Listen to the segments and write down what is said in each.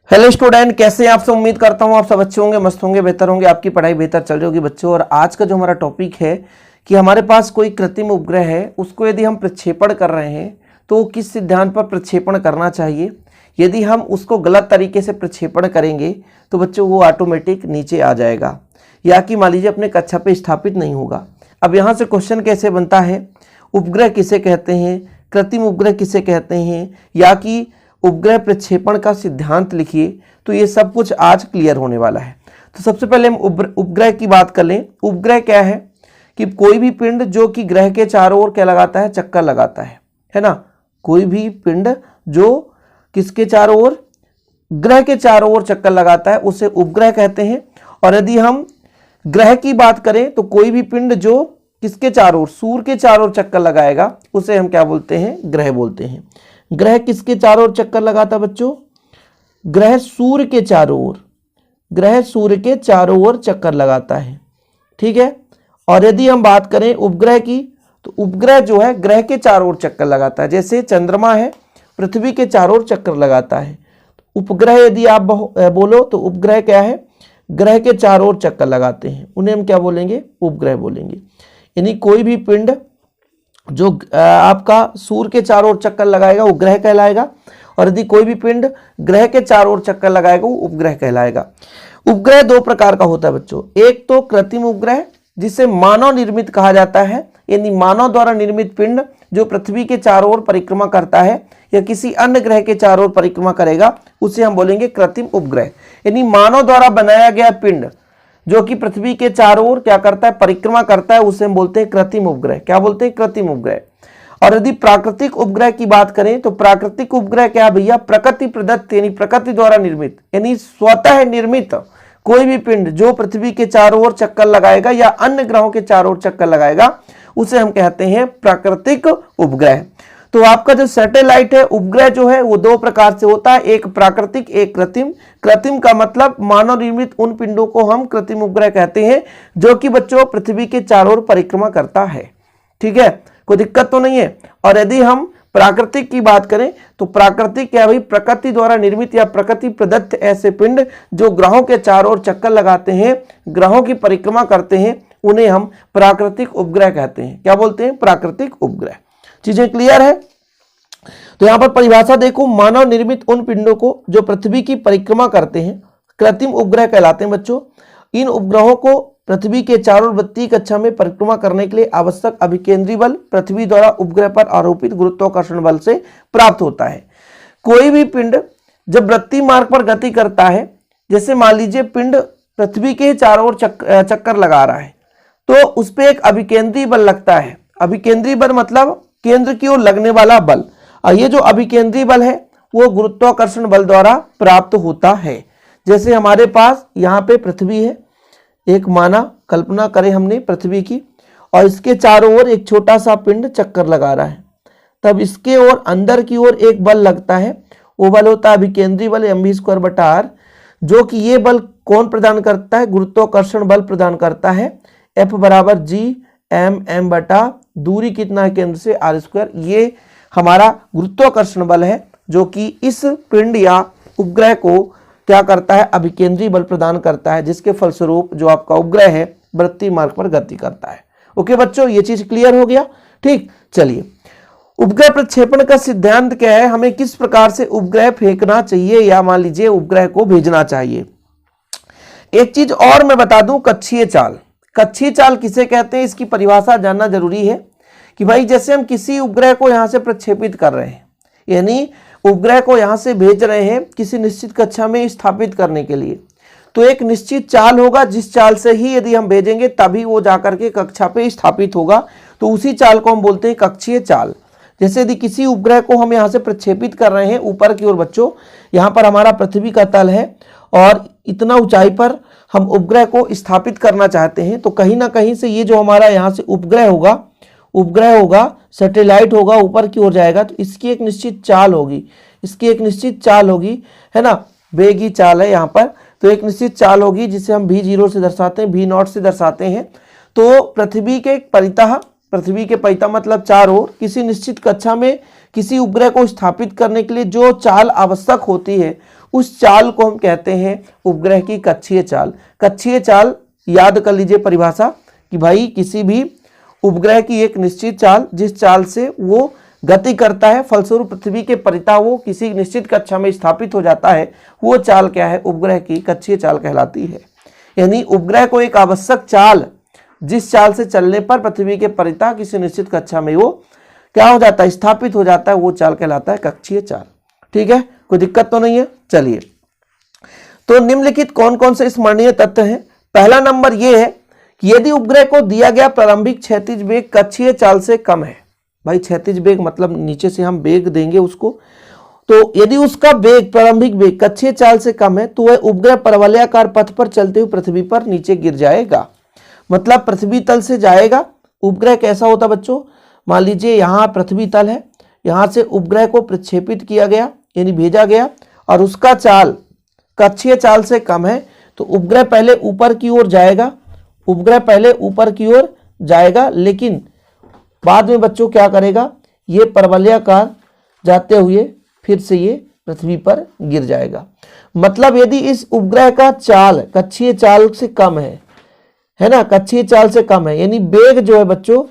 Hello student, कैसे हैं आप सब। उम्मीद करता हूं आप सब अच्छे होंगे, मस्त होंगे, बेहतर होंगे, आपकी पढ़ाई बेहतर चल रही होगी बच्चों। और आज का जो हमारा टॉपिक है कि हमारे पास कोई कृत्रिम उपग्रह है, उसको यदि हम प्रक्षेपण कर रहे हैं तो किस सिद्धांत पर प्रक्षेपण करना चाहिए। यदि हम उसको गलत तरीके से प्रक्षेपण करेंगे तो बच्चों वो ऑटोमेटिक नीचे आ जाएगा या कि मान लीजिए अपने कक्षा पे स्थापित नहीं होगा। अब यहाँ से क्वेश्चन कैसे बनता है, उपग्रह किसे कहते हैं, कृत्रिम उपग्रह किसे कहते हैं, या कि उपग्रह प्रक्षेपण का सिद्धांत लिखिए। तो ये सब कुछ आज क्लियर होने वाला है। तो सबसे पहले हम उपग्रह की बात कर लें। उपग्रह क्या है कि कोई भी पिंड जो कि ग्रह के चारों ओर क्या लगाता है, चक्कर लगाता है ना। कोई भी पिंड जो किसके चारों ओर, ग्रह के चारों ओर चक्कर लगाता है उसे उपग्रह कहते हैं। और यदि हम ग्रह की बात करें तो कोई भी पिंड जो किसके चारों ओर, सूर्य के चारों ओर चक्कर लगाएगा उसे हम क्या बोलते हैं, ग्रह बोलते हैं। ग्रह किसके चारों ओर चक्कर लगाता है बच्चों, ग्रह सूर्य के चारों ओर, ग्रह सूर्य के चारों ओर चक्कर लगाता है, ठीक है। और यदि हम बात करें उपग्रह की तो उपग्रह जो है ग्रह के चारों ओर चक्कर लगाता है। जैसे चंद्रमा है पृथ्वी के चारों ओर चक्कर लगाता है। उपग्रह यदि आप बोलो तो उपग्रह क्या है, ग्रह के चारों ओर चक्कर लगाते हैं, उन्हें हम क्या बोलेंगे, उपग्रह बोलेंगे। यानी कोई भी पिंड जो आपका सूर्य के चारों ओर चक्कर लगाएगा वो ग्रह कहलाएगा, और यदि कोई भी पिंड ग्रह के चारों ओर चक्कर लगाएगा वो उपग्रह कहलाएगा। उपग्रह दो प्रकार का होता है बच्चों। एक तो कृत्रिम उपग्रह जिसे मानव निर्मित कहा जाता है, यानी मानव द्वारा निर्मित पिंड जो पृथ्वी के चारों ओर परिक्रमा करता है या किसी अन्य ग्रह के चारों ओर परिक्रमा करेगा उसे हम बोलेंगे कृत्रिम उपग्रह। यानी मानव द्वारा बनाया गया पिंड जो कि पृथ्वी के चारों ओर क्या करता है, परिक्रमा करता है, उसे हम बोलते हैं कृत्रिम उपग्रह। क्या बोलते हैं, कृत्रिम उपग्रह। और यदि प्राकृतिक उपग्रह की बात करें तो प्राकृतिक उपग्रह क्या भैया, प्रकृति प्रदत्त यानी प्रकृति द्वारा निर्मित, यानी स्वतः निर्मित कोई भी पिंड जो पृथ्वी के चारों ओर चक्कर लगाएगा या अन्य ग्रहों के चारों ओर चक्कर लगाएगा उसे हम कहते हैं प्राकृतिक उपग्रह। तो आपका जो सैटेलाइट है, उपग्रह जो है वो दो प्रकार से होता है, एक प्राकृतिक एक कृत्रिम। कृत्रिम का मतलब मानव निर्मित उन पिंडों को हम कृत्रिम उपग्रह कहते हैं जो कि बच्चों पृथ्वी के चारों ओर परिक्रमा करता है, ठीक है, कोई दिक्कत तो नहीं है। और यदि हम प्राकृतिक की बात करें तो प्राकृतिक क्या भाई, प्रकृति द्वारा निर्मित या प्रकृति प्रदत्त ऐसे पिंड जो ग्रहों के चारों ओर चक्कर लगाते हैं, ग्रहों की परिक्रमा करते हैं, उन्हें हम प्राकृतिक उपग्रह कहते हैं। क्या बोलते हैं, प्राकृतिक उपग्रह। चीजें क्लियर है। तो यहां पर परिभाषा देखो, मानव निर्मित उन पिंडों को जो पृथ्वी की परिक्रमा करते हैं कृत्रिम उपग्रह कहलाते हैं बच्चों। इन उपग्रहों को पृथ्वी के चारों ओर वृत्तीय कक्षा में परिक्रमा करने के लिए आवश्यक अभिकेंद्री बल पृथ्वी द्वारा उपग्रह पर आरोपित गुरुत्वाकर्षण बल से प्राप्त होता है। कोई भी पिंड जब वृत्तीय मार्ग पर गति करता है, जैसे मान लीजिए पिंड पृथ्वी के चारों ओर चक्कर लगा रहा है तो उस पर एक अभिकेंद्री बल लगता है। अभिकेंद्री बल मतलब केंद्र की ओर लगने वाला बल, और ये जो अभिकेंद्री बल है वो गुरुत्वाकर्षण बल द्वारा प्राप्त होता है। जैसे हमारे पास यहाँ पे पृथ्वी है, एक माना कल्पना करें हमने पृथ्वी की, और इसके चारों ओर एक छोटा सा पिंड चक्कर लगा रहा है, तब इसके ओर अंदर की ओर एक बल लगता है, वो बल होता है अभिकेंद्री बल mv²/r, जो कि ये बल कौन प्रदान करता है, गुरुत्वाकर्षण बल प्रदान करता है। F = G/m बटा दूरी कितना है केंद्र से, r²। ये हमारा गुरुत्वाकर्षण बल है जो कि इस पिंड या उपग्रह को क्या करता है, अभिकेंद्री बल प्रदान करता है, जिसके फलस्वरूप जो आपका उपग्रह है वृत्तीय मार्ग पर गति करता है। ओके बच्चों, ये चीज क्लियर हो गया, ठीक। चलिए, उपग्रह प्रक्षेपण का सिद्धांत क्या है, हमें किस प्रकार से उपग्रह फेंकना चाहिए या मान लीजिए उपग्रह को भेजना चाहिए। एक चीज और मैं बता दूं, कक्षीय चाल। कक्षीय चाल किसे कहते हैं, इसकी परिभाषा जानना जरूरी है कि भाई जैसे हम किसी उपग्रह को यहां से प्रक्षेपित कर रहे हैं, यानी उपग्रह को यहां से भेज रहे हैं किसी निश्चित कक्षा में स्थापित करने के लिए, तो एक निश्चित चाल होगा जिस चाल से ही यदि हम भेजेंगे तभी वो जाकर के कक्षा पे स्थापित होगा, तो उसी चाल को हम बोलते हैं कक्षीय चाल। जैसे यदि किसी उपग्रह को हम यहाँ से प्रक्षेपित कर रहे हैं ऊपर की ओर बच्चों, यहाँ पर हमारा पृथ्वी का तल है और इतना ऊंचाई पर हम उपग्रह को स्थापित करना चाहते हैं, तो कहीं ना कहीं से ये जो हमारा यहाँ से उपग्रह होगा, सैटेलाइट होगा, ऊपर की ओर जाएगा, तो इसकी एक निश्चित चाल होगी, इसकी एक निश्चित चाल होगी, है ना, वेगी चाल है यहाँ पर, तो एक निश्चित चाल होगी जिसे हम v0 से दर्शाते हैं, v0 से दर्शाते हैं। तो पृथ्वी के परितः मतलब चारों ओर किसी निश्चित कक्षा में किसी उपग्रह को स्थापित करने के लिए जो चाल आवश्यक होती है उस चाल को हम कहते हैं उपग्रह की कक्षीय चाल। कक्षीय चाल याद कर लीजिए परिभाषा कि भाई किसी भी उपग्रह की एक निश्चित चाल, जिस चाल से वो गति करता है, फलस्वरूप पृथ्वी के परिता वो किसी निश्चित कक्षा में स्थापित हो जाता है, वो चाल क्या है, उपग्रह की कक्षीय चाल कहलाती है। यानी उपग्रह को एक आवश्यक चाल, जिस चाल से चलने पर पृथ्वी के परिता किसी निश्चित कक्षा में वो क्या हो जाता है, स्थापित हो जाता है, वो चाल कहलाता है कक्षीय चाल। ठीक है, कोई दिक्कत तो नहीं है। चलिए, तो निम्नलिखित कौन कौन से स्मरणीय तथ्य हैं। पहला नंबर ये है कि यदि उपग्रह को दिया गया प्रारंभिक क्षैतिज वेग कक्षीय चाल से कम है, भाई क्षैतिज वेग मतलब नीचे से हम वेग देंगे उसको, तो यदि उसका वेग प्रारंभिक वेग कक्षीय चाल से कम है तो वह उपग्रह परवलयाकार पथ पर चलते हुए पृथ्वी पर नीचे गिर जाएगा। मतलब पृथ्वी तल से जाएगा। उपग्रह कैसा होता बच्चों, मान लीजिए यहाँ पृथ्वी तल है, यहाँ से उपग्रह को प्रक्षेपित किया गया यानी भेजा गया, और उसका चाल कक्षीय चाल से कम है, तो उपग्रह पहले ऊपर की ओर जाएगा, उपग्रह पहले ऊपर की ओर जाएगा, लेकिन बाद में बच्चों क्या करेगा, ये परवलयाकार जाते हुए फिर से ये पृथ्वी पर गिर जाएगा। मतलब यदि इस उपग्रह का चाल कक्षीय चाल से कम है ना, कक्षीय चाल से कम है, यानी वेग जो है बच्चों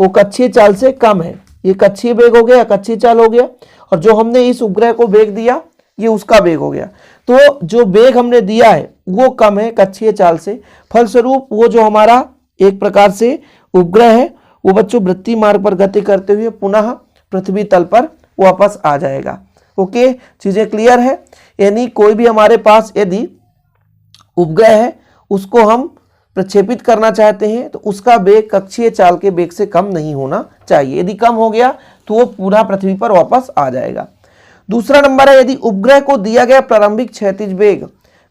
वो कक्षीय चाल से कम है। ये कक्षीय वेग हो गया, कक्षीय चाल हो गया, और जो हमने इस उपग्रह को वेग दिया ये उसका वेग हो गया। तो जो वेग हमने दिया है वो कम है कक्षीय चाल से, फलस्वरूप वो जो हमारा एक प्रकार से उपग्रह है वो बच्चों वृत्तीय मार्ग पर गति करते हुए पुनः पृथ्वी तल पर वापस आ जाएगा। ओके, चीजें क्लियर है। यानी कोई भी हमारे पास यदि उपग्रह है उसको हम प्रक्षेपित करना चाहते हैं तो उसका वेग कक्षीय चाल के वेग से कम नहीं होना चाहिए। यदि कम हो गया तो वो पुनः पृथ्वी पर वापस आ जाएगा। दूसरा नंबर है, यदि उपग्रह को दिया गया प्रारंभिक क्षैतिज वेग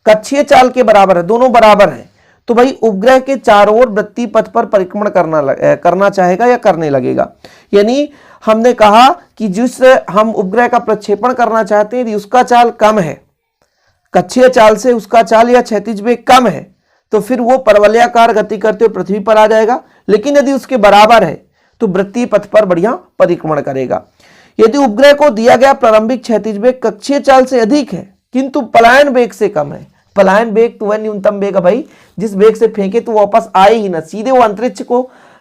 कक्षीय चाल के बराबर है, दोनों बराबर हैं, तो भाई उपग्रह के चारों ओर वृत्तीय पथ पर परिक्रमण करना चाहेगा या करने लगेगा। यानी हमने कहा कि जिस हम उपग्रह का प्रक्षेपण करना चाहते हैं यदि उसका चाल कम है, कक्षीय चाल से उसका चाल या क्षैतिज वेग कम है, तो फिर वो परवलयाकार गति करते हुए पृथ्वी पर आ जाएगा। लेकिन यदि उसके बराबर है तो वृत्तीय पथ पर बढ़िया परिक्रमण करेगा। यदि उपग्रह को दिया गया प्रारंभिक क्षैतिज वेग कक्षीय चाल से अधिक है किंतु पलायन वेग से कम है, पलायन वेग तो वह न्यूनतम वेग है भाई जिस वेग से फेंके तो वापस आए ही ना, सीधे वो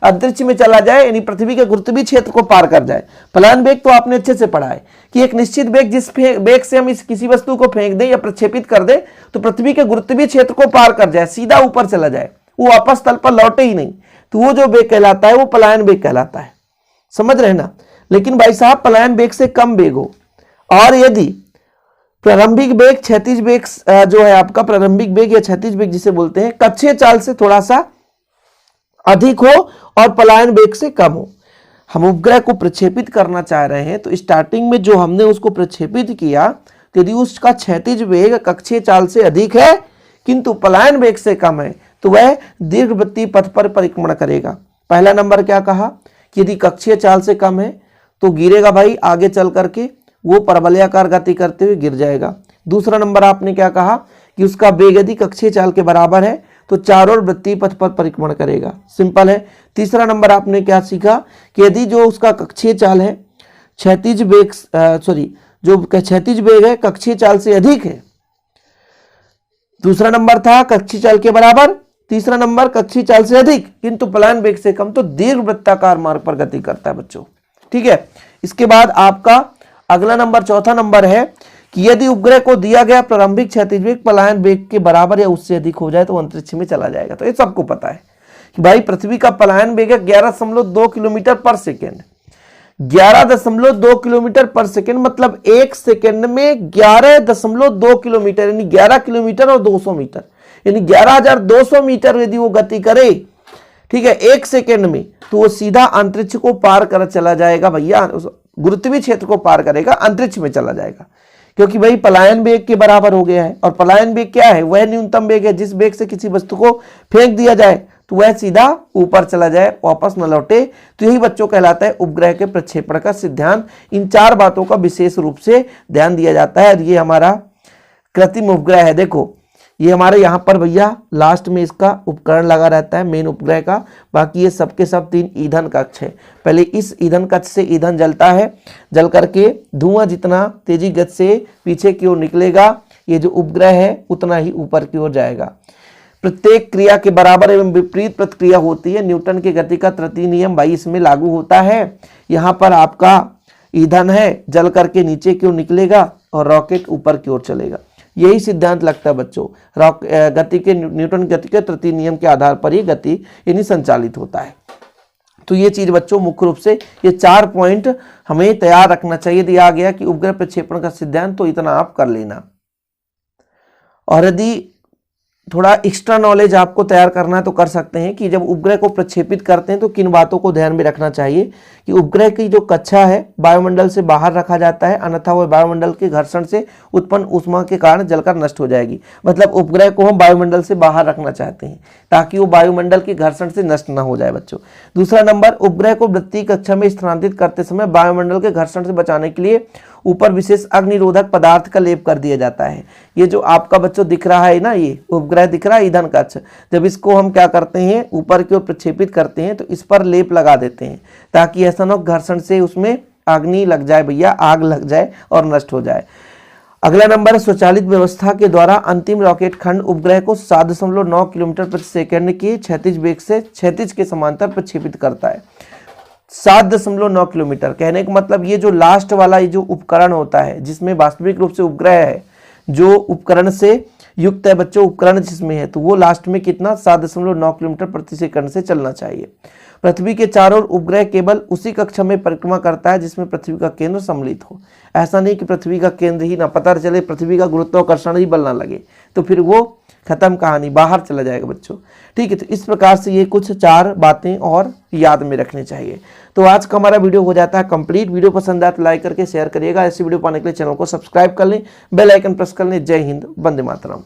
अंतरिक्ष में चला जाए, यानी पृथ्वी के गुरुत्वीय क्षेत्र को पार कर जाए। पलायन वेग तो आपने अच्छे से पढ़ा है कि एक निश्चित वेग, जिस वेग से हम इस किसी वस्तु को फेंक दें या प्रक्षेपित कर दें तो पृथ्वी के गुरुत्वीय क्षेत्र को पार कर जाए, सीधा ऊपर चला जाए, वो वापस तल पर लौटे ही नहीं, तो वो जो वेग कहलाता है वो पलायन वेग कहलाता है। समझ रहे ना। लेकिन भाई साहब पलायन वेग से कम वेग हो और यदि प्रारंभिक वेग क्षैतिज वेग जो है आपका प्रारंभिक वेग या क्षैतिज वेग जिसे बोलते हैं कक्षीय चाल से थोड़ा सा अधिक हो और पलायन वेग से कम हो, हम उपग्रह को प्रक्षेपित करना चाह रहे हैं, तो स्टार्टिंग में जो हमने उसको प्रक्षेपित किया यदि उसका क्षैतिज वेग कक्षीय चाल से अधिक है किंतु पलायन वेग से कम है तो वह दीर्घवृत्तीय पथ पर परिक्रमण करेगा। पहला नंबर क्या कहा कि यदि कक्षीय चाल से कम है तो गिरेगा भाई, आगे चल करके वो परवलयाकार गति करते हुए गिर जाएगा। दूसरा नंबर आपने क्या कहा कि उसका वेग यदि कक्षीय चाल के बराबर है तो चारों ओर वृत्तीय पथ पर परिक्रमण करेगा। सिंपल है। तीसरा नंबर आपने क्या सीखा कि यदि जो उसका कक्षीय चाल है क्षैतिज वेग जो क्षैतिज वेग है कक्षीय चाल से अधिक है, दूसरा नंबर था कक्षीय चाल के बराबर, तीसरा नंबर कक्षीय चाल से अधिक किंतु पलायन वेग से कम, तो दीर्घवृत्ताकार मार्ग पर गति करता है बच्चों। ठीक है। इसके बाद आपका अगला नंबर चौथा नंबर है कि यदि उपग्रह को दिया गया प्रारंभिक क्षैतिज वेग पलायन वेग के बराबर या उससे अधिक हो जाए तो अंतरिक्ष में चला जाएगा। तो ये सबको पता है कि भाई पृथ्वी का पलायन वेग है 11.2 किलोमीटर पर सेकेंड। 11.2 किलोमीटर पर सेकेंड मतलब एक सेकेंड में 11.2 किलोमीटर यानी 11 किलोमीटर और 200 मीटर यानी 11,200 मीटर यदि वो गति करे, ठीक है, एक सेकेंड में, तो वो सीधा अंतरिक्ष को पार कर चला जाएगा भैया, गुरुत्वीय क्षेत्र को पार करेगा, अंतरिक्ष में चला जाएगा, क्योंकि भाई पलायन वेग के बराबर हो गया है। और पलायन वेग क्या है, वह न्यूनतम वेग है जिस वेग से किसी वस्तु को फेंक दिया जाए तो वह सीधा ऊपर चला जाए, वापस न लौटे। तो यही बच्चों कहलाता है उपग्रह के प्रक्षेपण का सिद्धांत। इन चार बातों का विशेष रूप से ध्यान दिया जाता है। ये हमारा कृत्रिम उपग्रह है। देखो ये हमारे यहाँ पर भैया लास्ट में इसका उपकरण लगा रहता है मेन उपग्रह का। बाकी ये सबके सब 3 ईंधन कक्ष है। पहले इस ईंधन कक्ष से ईंधन जलता है, जल करके धुआं जितना तेजी गति से पीछे की ओर निकलेगा ये जो उपग्रह है उतना ही ऊपर की ओर जाएगा। प्रत्येक क्रिया के बराबर एवं विपरीत प्रतिक्रिया होती है। न्यूटन के गति का तृतीय नियम भाई इसमें लागू होता है। यहाँ पर आपका ईंधन है, जल करके नीचे की ओर निकलेगा और रॉकेट ऊपर की ओर चलेगा। यही सिद्धांत लगता है बच्चों। गति के न्यूटन गति के तृतीय नियम के आधार पर ही गति यानी संचालित होता है। तो ये चीज बच्चों मुख्य रूप से ये 4 पॉइंट हमें तैयार रखना चाहिए। दिया गया कि उपग्रह प्रक्षेपण का सिद्धांत, तो इतना आप कर लेना। और यदि थोड़ा एक्स्ट्रा नॉलेज आपको तैयार करना है तो कर सकते हैं कि जब उपग्रह को प्रक्षेपित करते हैं तो किन बातों को ध्यान में रखना चाहिए कि उपग्रह की जो कक्षा है वायुमंडल से बाहर रखा जाता है, अन्यथा वह वायुमंडल के घर्षण से उत्पन्न ऊष्मा के कारण जलकर नष्ट हो जाएगी। मतलब उपग्रह को हम वायुमंडल से बाहर रखना चाहते हैं ताकि वो वायुमंडल के घर्षण से नष्ट न हो जाए बच्चों। दूसरा नंबर, उपग्रह को वृत्तीय कक्षा में स्थानांतरित करते समय वायुमंडल के घर्षण से बचाने के लिए ऊपर विशेष अग्निरोधक पदार्थ का लेप कर दिया जाता है। ये जो आपका बच्चों दिख रहा है ना, ये उपग्रह दिख रहा है ईंधन कक्ष, जब इसको हम क्या करते हैं ऊपर की ओर प्रक्षेपित करते हैं तो इस पर लेप लगा देते हैं ताकि ऐसा न हो घर्षण से उसमें अग्नि लग जाए भैया, आग लग जाए और नष्ट हो जाए। अगला नंबर, स्वचालित व्यवस्था के द्वारा अंतिम रॉकेट खंड उपग्रह को 7.9 किलोमीटर प्रति सेकंड के क्षैतिज वेग से क्षैतिज के समांतर प्रक्षेपित करता है। 7.9 किलोमीटर कहने का मतलब ये जो लास्ट वाला ये जो उपकरण होता है जिसमें वास्तविक रूप से उपग्रह है, जो उपकरण से युक्त है बच्चों, उपकरण जिसमें है, तो वो लास्ट में कितना 7.9 किलोमीटर प्रति सेकंड से चलना चाहिए। पृथ्वी के चारों ओर उपग्रह केवल उसी कक्षा में परिक्रमा करता है जिसमें पृथ्वी का केंद्र सम्मिलित हो। ऐसा नहीं कि पृथ्वी का केंद्र ही ना पता चले, पृथ्वी का गुरुत्वाकर्षण ही बल ना लगे, तो फिर वो खत्म कहानी, बाहर चला जाएगा बच्चों। ठीक है, तो इस प्रकार से ये कुछ 4 बातें और याद में रखनी चाहिए। तो आज का हमारा वीडियो हो जाता है कंप्लीट। वीडियो पसंद आए तो लाइक करके शेयर करिएगा। ऐसी वीडियो पाने के लिए चैनल को सब्सक्राइब कर लें, बेल आइकन प्रेस कर लें। जय हिंद, वंदे मातरम।